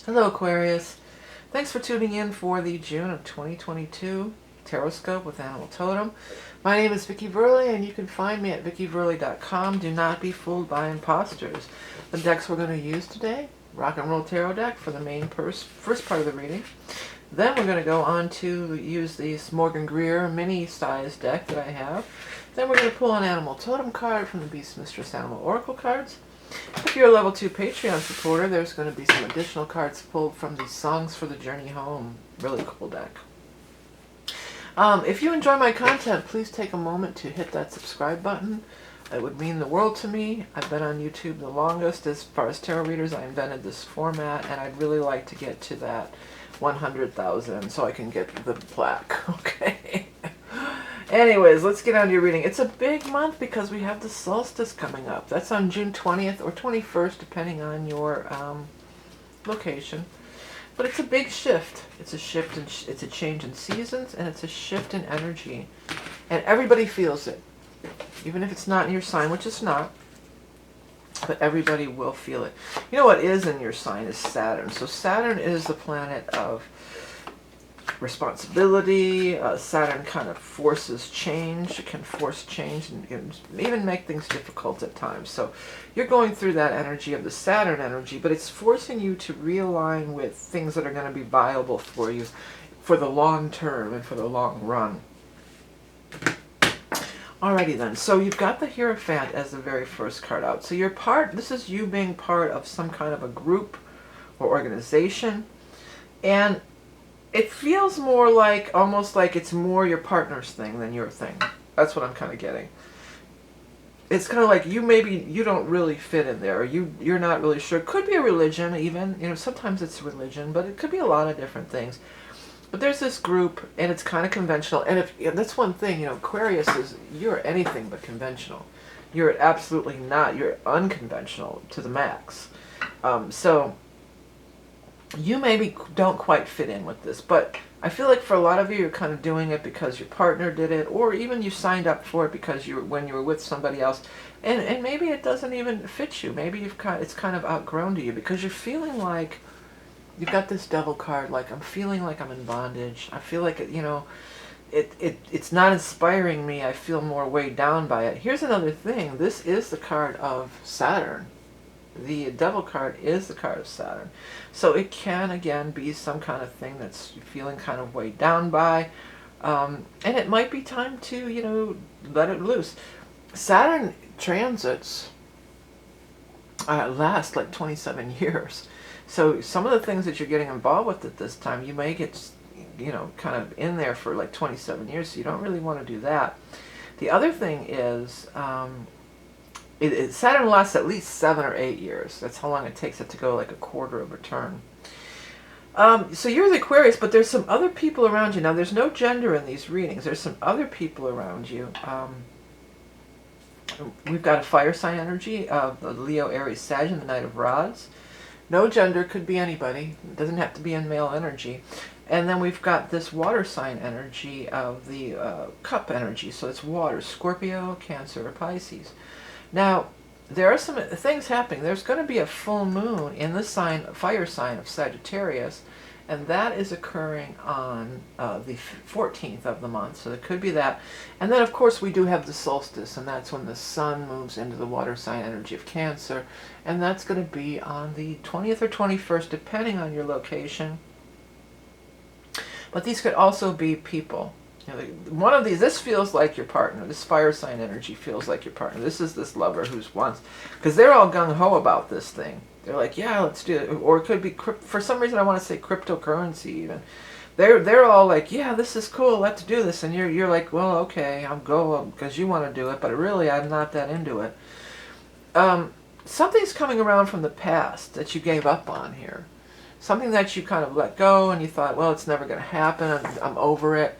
Hello Aquarius. Thanks for tuning in for the June of 2022 Taroscope with Animal Totem. My name is Vickieverlie and you can find me at vickieverlie.com. Do not be fooled by imposters. The decks we're going to use today, Rock and Roll Tarot deck for the main first part of the reading. Then we're going to go on to use the Morgan Greer mini size deck that I have. Then we're going to pull an Animal Totem card from the Beast Mistress Animal Oracle cards. If you're a level 2 Patreon supporter, there's going to be some additional cards pulled from the Songs for the Journey Home. Really cool deck. If you enjoy my content, please take a moment to hit that subscribe button. It would mean the world to me. I've been on YouTube the longest as far as tarot readers. I invented this format, and I'd really like to get to that 100,000 so I can get the plaque. Okay. Anyways, let's get on to your reading. It's a big month because we have the solstice coming up. That's on June 20th or 21st, depending on your location. But it's a big shift. It's a shift, it's a change in seasons, and it's a shift in energy. And everybody feels it. Even if it's not in your sign, which it's not. But everybody will feel it. You know what is in your sign is Saturn. So Saturn is the planet of responsibility. Saturn kind of forces change. It can force change and even make things difficult at times. So you're going through that energy of the Saturn energy, but it's forcing you to realign with things that are going to be viable for you for the long term and for the long run. Alrighty then, so you've got the Hierophant as the very first card out. So you're this is you being part of some kind of a group or organization. And it feels more like, almost like it's more your partner's thing than your thing. That's what I'm kind of getting. It's kind of like you don't really fit in there. Or you're not really sure. It could be a religion even. You know, sometimes it's religion, but it could be a lot of different things. But there's this group, and it's kind of conventional. And that's one thing, you know, Aquarius is, you're anything but conventional. You're absolutely not. You're unconventional to the max. So you maybe don't quite fit in with this, but I feel like for a lot of you, you're kind of doing it because your partner did it, or even you signed up for it because when you were with somebody else, and maybe it doesn't even fit you. Maybe it's kind of outgrown to you because you're feeling like you've got this Devil card. Like, I'm feeling like I'm in bondage. I feel like it's not inspiring me. I feel more weighed down by it. Here's another thing. This is the card of Saturn. The Devil card is the card of Saturn. So it can, again, be some kind of thing that's feeling kind of weighed down by. And it might be time to, let it loose. Saturn transits last like 27 years. So some of the things that you're getting involved with at this time, you may get, kind of in there for like 27 years. So you don't really want to do that. The other thing is Saturn lasts at least 7 or 8 years. That's how long it takes it to go like a quarter of a turn. So you're the Aquarius, but there's some other people around you. Now, there's no gender in these readings. There's some other people around you. We've got a fire sign energy of the Leo, Aries, Sag, and the Knight of Rods. No gender, could be anybody. It doesn't have to be in male energy. And then we've got this water sign energy of the cup energy. So it's water, Scorpio, Cancer, or Pisces. Now, there are some things happening. There's going to be a full moon in the fire sign of Sagittarius, and that is occurring on the 14th of the month, so it could be that. And then, of course, we do have the solstice, and that's when the sun moves into the water sign energy of Cancer, and that's going to be on the 20th or 21st, depending on your location. But these could also be people. One of these, this feels like your partner. This fire sign energy feels like your partner. This is this lover who's wants, because they're all gung-ho about this thing. They're like, yeah, let's do it. Or it could be, for some reason I want to say cryptocurrency even. They're all like, yeah, this is cool, let's do this. And you're like, well, okay, I'll go because you want to do it, but really I'm not that into it. Something's coming around from the past that you gave up on here. Something that you kind of let go and you thought, well, it's never going to happen, I'm over it.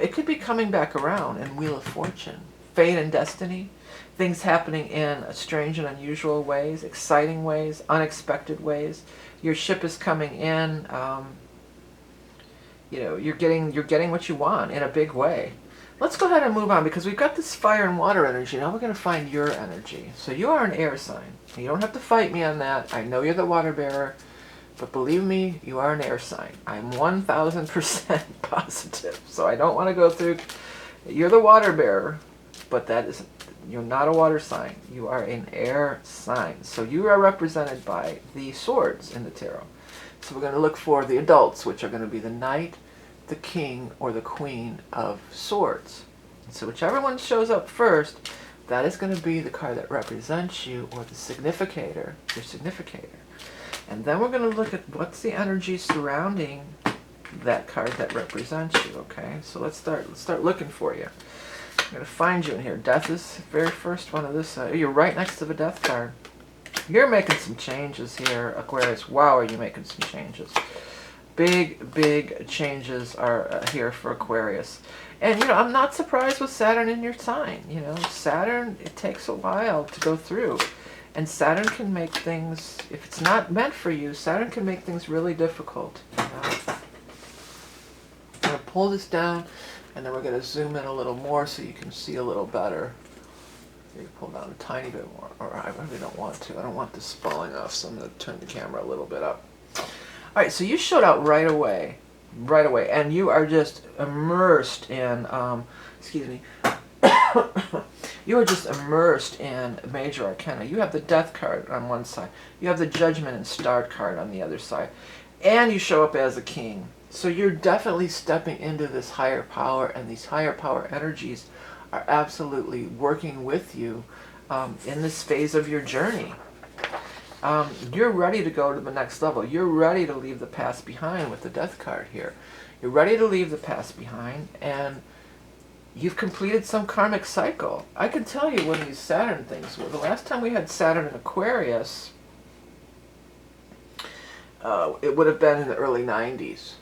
It could be coming back around in Wheel of Fortune. Fate and destiny. Things happening in strange and unusual ways, exciting ways, unexpected ways. Your ship is coming in. You're getting what you want in a big way. Let's go ahead and move on because we've got this fire and water energy. Now we're going to find your energy. So you are an air sign. You don't have to fight me on that. I know you're the water bearer. But believe me, you are an air sign. I'm 1000% positive. So I don't want to go through. You're the water bearer, but you're not a water sign. You are an air sign. So you are represented by the swords in the tarot. So we're going to look for the adults, which are going to be the knight, the king, or the queen of swords. So whichever one shows up first, that is going to be the card that represents you, or the significator, your significator. And then we're going to look at what's the energy surrounding that card that represents you, okay? So let's start looking for you. I'm going to find you in here. Death is the very first one of this side. You're right next to the death card. You're making some changes here, Aquarius. Wow, are you making some changes? Big changes are here for Aquarius. And, you know, I'm not surprised with Saturn in your sign. You know, Saturn, it takes a while to go through. And Saturn can make things, if it's not meant for you, Saturn can make things really difficult. You know? I'm going to pull this down, and then we're going to zoom in a little more so you can see a little better. You pull down a tiny bit more, or I really don't want to. I don't want this falling off, so I'm going to turn the camera a little bit up. All right, so you showed out right away, and you are just immersed in, excuse me, you are just immersed in major arcana. You have the death card on one side. You have the judgment and star card on the other side. And you show up as a king. So you're definitely stepping into this higher power, and these higher power energies are absolutely working with you in this phase of your journey. You're ready to go to the next level. You're ready to leave the past behind with the death card here. You're ready to leave the past behind, and you've completed some karmic cycle. I can tell you when these Saturn things were. The last time we had Saturn in Aquarius, it would have been in the early 90s.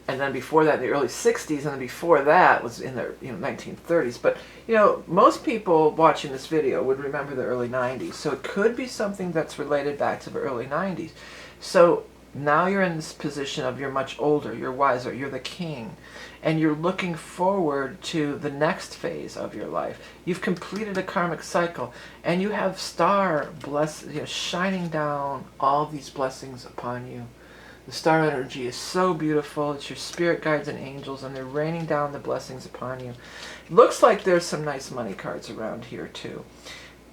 And then before that, in the early 60s, and then before that was in the 1930s. But, you know, most people watching this video would remember the early 90s. So it could be something that's related back to the early 90s. So now you're in this position of you're much older, you're wiser, you're the king, and you're looking forward to the next phase of your life. You've completed a karmic cycle, and you have star shining down all these blessings upon you. The star energy is so beautiful. It's your spirit guides and angels, and they're raining down the blessings upon you. Looks like there's some nice money cards around here too.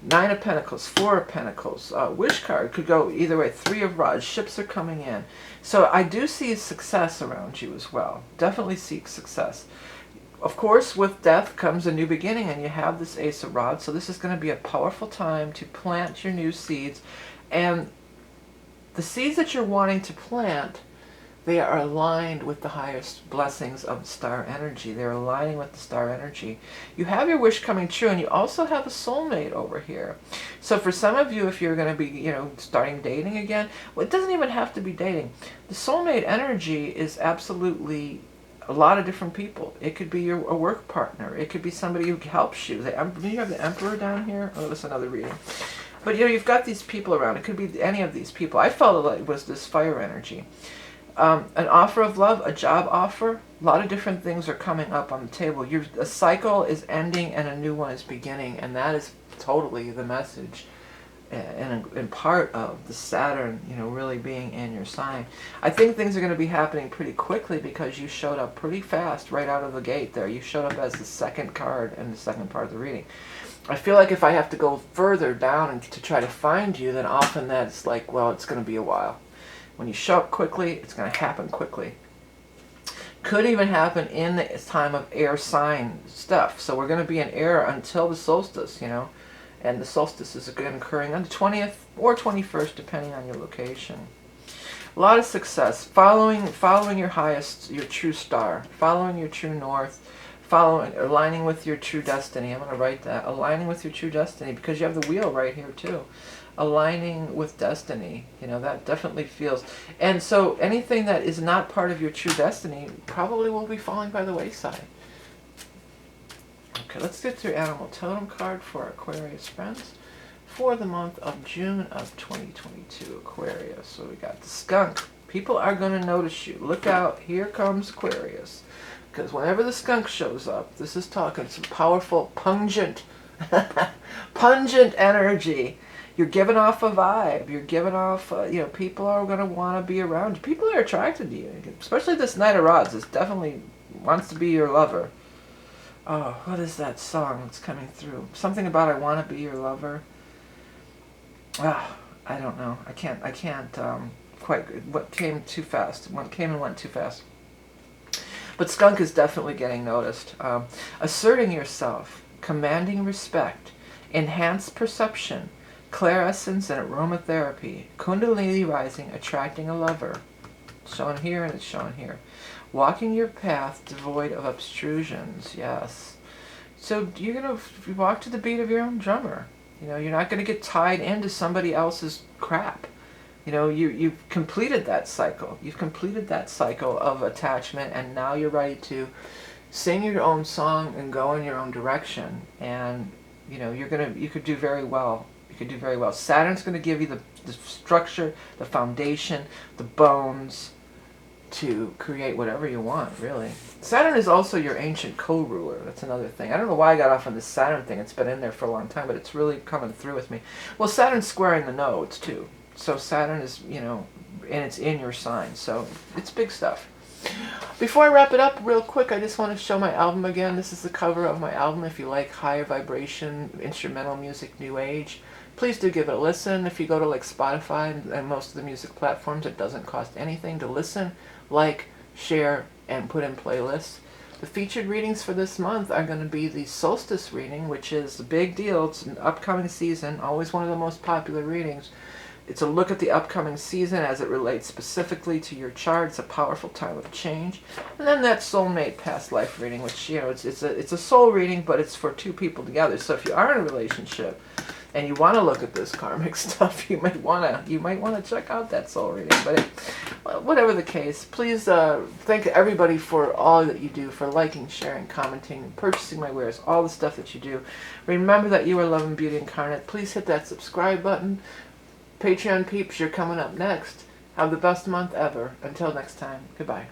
9 of Pentacles, 4 of Pentacles, Wish card could go either way. 3 of Rods, ships are coming in. So I do see success around you as well. Definitely seek success. Of course, with death comes a new beginning, and you have this Ace of Rods. So this is going to be a powerful time to plant your new seeds. And the seeds that you're wanting to plant, they are aligned with the highest blessings of the star energy. They're aligning with the star energy. You have your wish coming true, and you also have a soulmate over here. So for some of you, if you're going to be, starting dating again, well, it doesn't even have to be dating. The soulmate energy is absolutely a lot of different people. It could be a work partner. It could be somebody who helps you. You have the Emperor down here. Oh, that's another reading. But you've got these people around. It could be any of these people. I felt like it was this fire energy. An offer of love, a job offer, a lot of different things are coming up on the table. A cycle is ending and a new one is beginning, and that is totally the message and part of the Saturn, really being in your sign. I think things are going to be happening pretty quickly because you showed up pretty fast right out of the gate there. You showed up as the second card in the second part of the reading. I feel like if I have to go further down to try to find you, then often that's like, well, it's going to be a while. When you show up quickly, it's going to happen quickly. Could even happen in the time of air sign stuff. So we're going to be in air until the solstice, and the solstice is again occurring on the 20th or 21st, depending on your location. A lot of success. Following your true star, following your true north, aligning with your true destiny. I'm going to write that. Aligning with your true destiny, because you have the wheel right here too. Aligning with destiny, that definitely feels. And so anything that is not part of your true destiny probably will be falling by the wayside. Okay, let's get to your animal totem card for our Aquarius friends for the month of June of 2022, Aquarius. So we got the skunk. People are going to notice you. Look out, here comes Aquarius. Because whenever the skunk shows up, this is talking some powerful, pungent, pungent energy. You're giving off a vibe. You're giving off, people are going to want to be around you. People are attracted to you. Especially this Knight of Rods. This definitely wants to be your lover. Oh, what is that song that's coming through? Something about I want to be your lover. Ah, I don't know. I can't quite. What came too fast? What came and went too fast. But skunk is definitely getting noticed. Asserting yourself, commanding respect, enhanced perception, clairessence and aromatherapy, kundalini rising, attracting a lover. It's shown here and it's shown here. Walking your path devoid of obstructions, yes. So you're going to walk to the beat of your own drummer. You're not going to get tied into somebody else's crap. You've completed that cycle. You've completed that cycle of attachment, and now you're ready to sing your own song and go in your own direction. And you could do very well. You could do very well. Saturn's going to give you the structure, the foundation, the bones to create whatever you want, really. Saturn is also your ancient co-ruler. That's another thing. I don't know why I got off on this Saturn thing. It's been in there for a long time, but it's really coming through with me. Well, Saturn's squaring the nodes, too. So Saturn is, and it's in your sign. So it's big stuff. Before I wrap it up real quick, I just want to show my album again. This is the cover of my album. If you like higher vibration, instrumental music, new age, please do give it a listen. If you go to like Spotify and most of the music platforms, it doesn't cost anything to listen, like, share, and put in playlists. The featured readings for this month are going to be the Solstice reading, which is a big deal. It's an upcoming season, always one of the most popular readings. It's a look at the upcoming season as it relates specifically to your chart. It's a powerful time of change. And then that soulmate past life reading, which, it's a soul reading, but it's for two people together. So if you are in a relationship and you want to look at this karmic stuff, you might want to check out that soul reading. But whatever the case, please thank everybody for all that you do, for liking, sharing, commenting, purchasing my wares, all the stuff that you do. Remember that you are love and beauty incarnate. Please hit that subscribe button. Patreon peeps, you're coming up next. Have the best month ever. Until next time, goodbye.